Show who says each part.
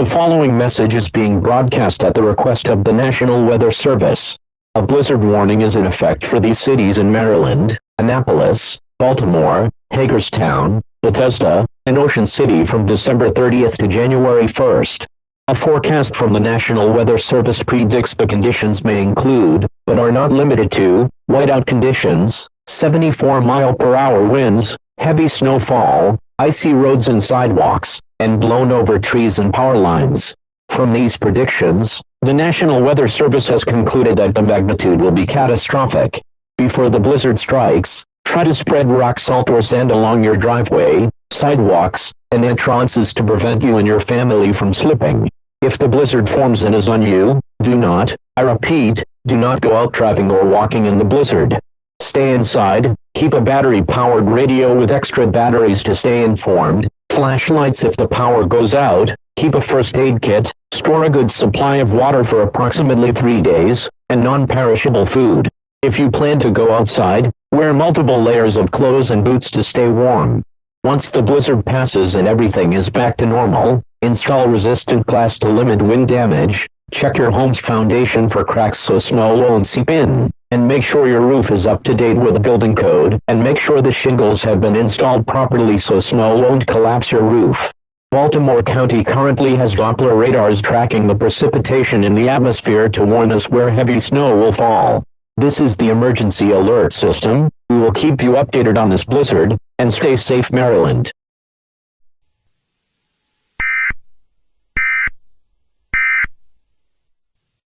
Speaker 1: The following message is being broadcast at the request of the National Weather Service. A blizzard warning is in effect for these cities in Maryland, Annapolis, Baltimore, Hagerstown, Bethesda, and Ocean City from December 30th to January 1st. A forecast from the National Weather Service predicts the conditions may include, but are not limited to, whiteout conditions, 74-mile-per-hour winds, heavy snowfall, icy roads and sidewalks, and blown-over trees and power lines. From these predictions, the National Weather Service has concluded that the magnitude will be catastrophic. Before the blizzard strikes, try to spread rock salt or sand along your driveway, sidewalks, and entrances to prevent you and your family from slipping. If the blizzard forms and is on you, do not, I repeat, do not go out driving or walking in the blizzard. Stay inside, keep a battery-powered radio with extra batteries to stay informed, flashlights if the power goes out, keep a first aid kit, store a good supply of water for approximately 3 days, and non-perishable food. If you plan to go outside, wear multiple layers of clothes and boots to stay warm. Once the blizzard passes and everything is back to normal, install resistant glass to limit wind damage, check your home's foundation for cracks so snow won't seep in, and make sure your roof is up to date with the building code, and make sure the shingles have been installed properly so snow won't collapse your roof. Baltimore County currently has Doppler radars tracking the precipitation in the atmosphere to warn us where heavy snow will fall. This is the emergency alert system. We will keep you updated on this blizzard, and stay safe, Maryland.